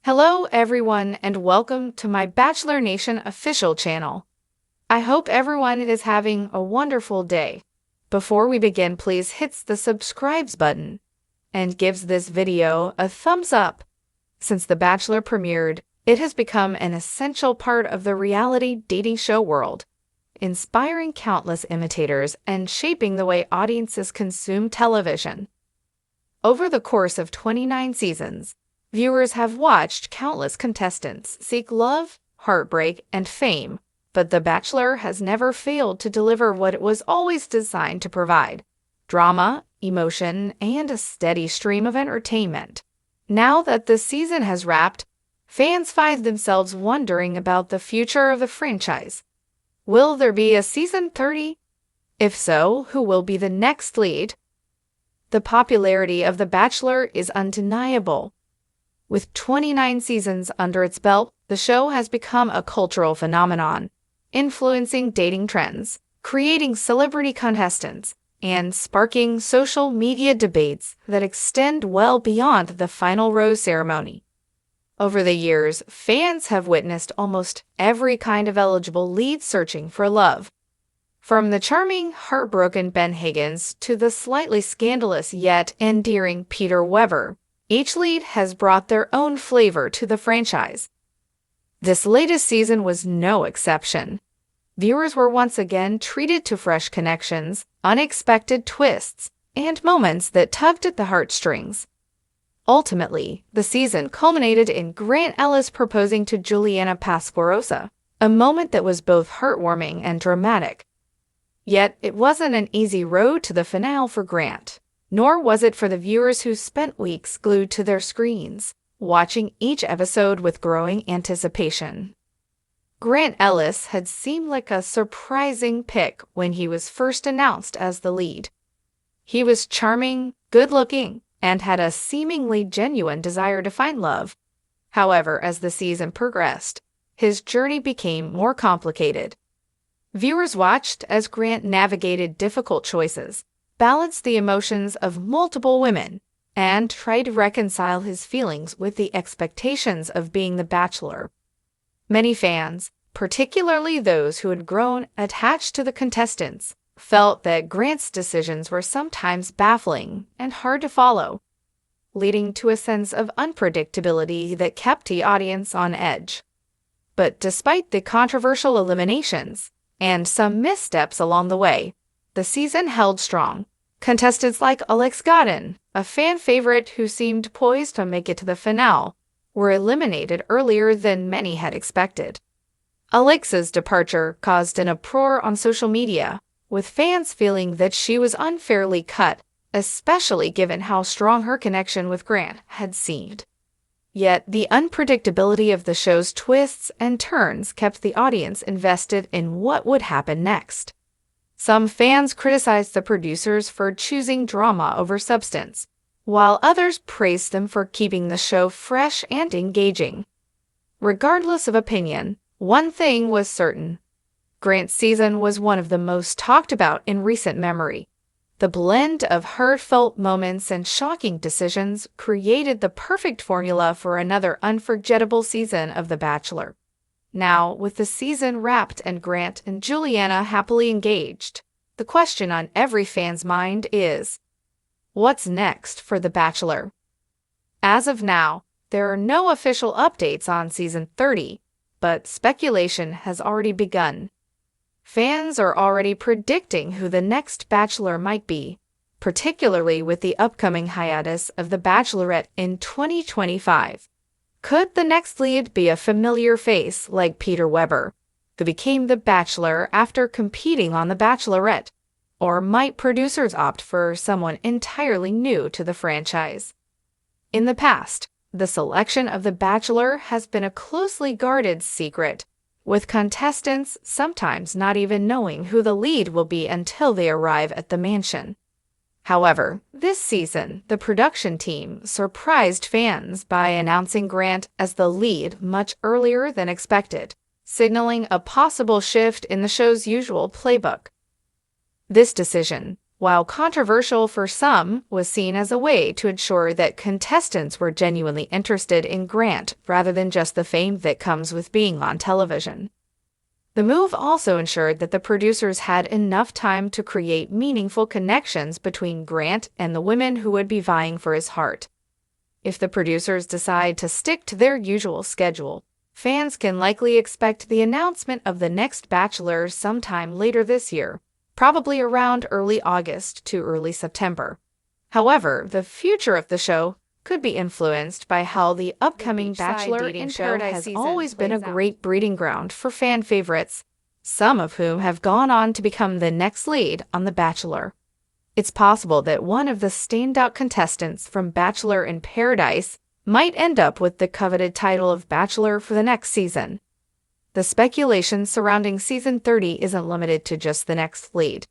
Hello, everyone, and welcome to my Bachelor Nation official channel. I hope everyone is having a wonderful day. Before we begin, please hit the subscribe button and gives this video a thumbs up. Since The Bachelor premiered, it has become an essential part of the reality dating show world, inspiring countless imitators and shaping the way audiences consume television. Over the course of 29 seasons, viewers have watched countless contestants seek love, heartbreak, and fame, but The Bachelor has never failed to deliver what it was always designed to provide: drama, emotion, and a steady stream of entertainment. Now that the season has wrapped, fans find themselves wondering about the future of the franchise. Will there be a season 30? If so, who will be the next lead? The popularity of The Bachelor is undeniable. With 29 seasons under its belt, the show has become a cultural phenomenon, influencing dating trends, creating celebrity contestants, and sparking social media debates that extend well beyond the final rose ceremony. Over the years, fans have witnessed almost every kind of eligible lead searching for love. From the charming, heartbroken Ben Higgins to the slightly scandalous yet endearing Peter Weber, each lead has brought their own flavor to the franchise. This latest season was no exception. Viewers were once again treated to fresh connections, unexpected twists, and moments that tugged at the heartstrings. Ultimately, the season culminated in Grant Ellis proposing to Juliana Pasquarosa, a moment that was both heartwarming and dramatic. Yet, it wasn't an easy road to the finale for Grant, nor was it for the viewers who spent weeks glued to their screens, watching each episode with growing anticipation. Grant Ellis had seemed like a surprising pick when he was first announced as the lead. He was charming, good-looking, and had a seemingly genuine desire to find love. However, as the season progressed, his journey became more complicated. Viewers watched as Grant navigated difficult choices, balanced the emotions of multiple women, and tried to reconcile his feelings with the expectations of being the Bachelor. Many fans, particularly those who had grown attached to the contestants, felt that Grant's decisions were sometimes baffling and hard to follow, leading to a sense of unpredictability that kept the audience on edge. But despite the controversial eliminations and some missteps along the way, the season held strong. Contestants like Alex Godin, a fan favorite who seemed poised to make it to the finale, were eliminated earlier than many had expected. Alex's departure caused an uproar on social media, with fans feeling that she was unfairly cut, especially given how strong her connection with Grant had seemed. Yet, the unpredictability of the show's twists and turns kept the audience invested in what would happen next. Some fans criticized the producers for choosing drama over substance, while others praised them for keeping the show fresh and engaging. Regardless of opinion, one thing was certain: Grant's season was one of the most talked about in recent memory. The blend of heartfelt moments and shocking decisions created the perfect formula for another unforgettable season of The Bachelor. Now, with the season wrapped and Grant and Juliana happily engaged, the question on every fan's mind is, what's next for The Bachelor? As of now, there are no official updates on season 30, but speculation has already begun. Fans are already predicting who the next Bachelor might be, particularly with the upcoming hiatus of The Bachelorette in 2025. Could the next lead be a familiar face like Peter Weber, who became the Bachelor after competing on The Bachelorette? Or might producers opt for someone entirely new to the franchise? In the past, the selection of The Bachelor has been a closely guarded secret, with contestants sometimes not even knowing who the lead will be until they arrive at the mansion. However, this season, the production team surprised fans by announcing Grant as the lead much earlier than expected, signaling a possible shift in the show's usual playbook. This decision, while controversial for some, was seen as a way to ensure that contestants were genuinely interested in Grant rather than just the fame that comes with being on television. The move also ensured that the producers had enough time to create meaningful connections between Grant and the women who would be vying for his heart. If the producers decide to stick to their usual schedule, fans can likely expect the announcement of the next Bachelor sometime later this year, probably around early August to early September. However, the future of the show could be influenced by how the upcoming Bachelor in Paradise has always been a great breeding ground for fan favorites, some of whom have gone on to become the next lead on The Bachelor. It's possible that one of the standout contestants from Bachelor in Paradise might end up with the coveted title of Bachelor for the next season. The speculation surrounding Season 30 isn't limited to just the next lead.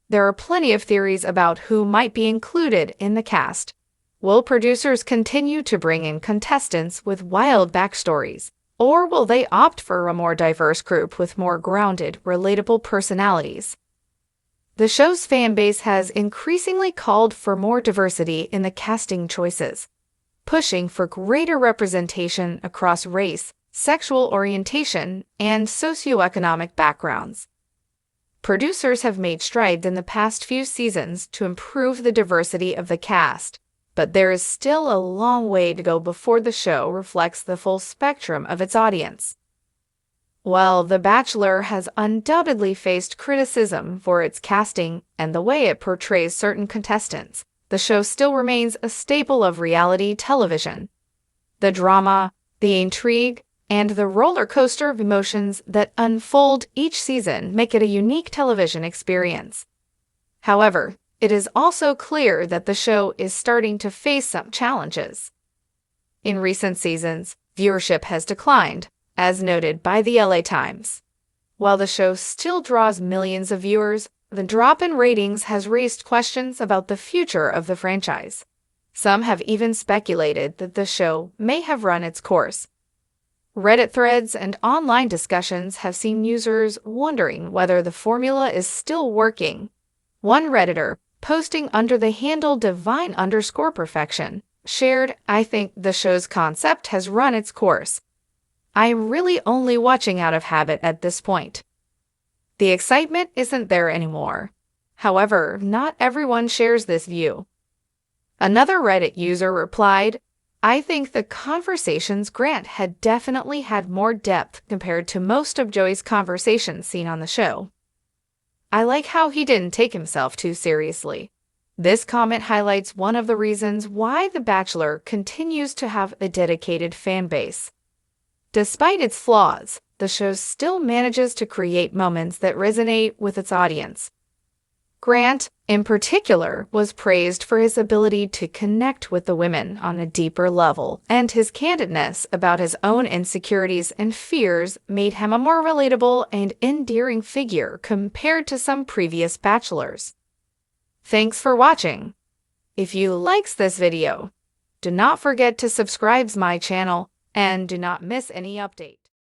There are plenty of theories about who might be included in the cast. Will producers continue to bring in contestants with wild backstories, or will they opt for a more diverse group with more grounded, relatable personalities? The show's fan base has increasingly called for more diversity in the casting choices, pushing for greater representation across race, sexual orientation, and socioeconomic backgrounds. Producers have made strides in the past few seasons to improve the diversity of the cast, but there is still a long way to go before the show reflects the full spectrum of its audience. While The Bachelor has undoubtedly faced criticism for its casting and the way it portrays certain contestants, the show still remains a staple of reality television. The drama, the intrigue, and the roller coaster of emotions that unfold each season make it a unique television experience. However, it is also clear that the show is starting to face some challenges. In recent seasons, viewership has declined, as noted by the LA Times. While the show still draws millions of viewers, the drop in ratings has raised questions about the future of the franchise. Some have even speculated that the show may have run its course. Reddit threads and online discussions have seen users wondering whether the formula is still working. One Redditor, posting under the handle divine_perfection, shared, "I think the show's concept has run its course. I'm really only watching out of habit at this point. The excitement isn't there anymore." However, not everyone shares this view. Another Reddit user replied, "I think the conversations Grant had definitely had more depth compared to most of Joey's conversations seen on the show. I like how he didn't take himself too seriously." This comment highlights one of the reasons why The Bachelor continues to have a dedicated fan base. Despite its flaws, the show still manages to create moments that resonate with its audience. Grant, in particular, was praised for his ability to connect with the women on a deeper level, and his candidness about his own insecurities and fears made him a more relatable and endearing figure compared to some previous bachelors. Thanks for watching. If you liked this video, do not forget to subscribe to my channel and do not miss any update.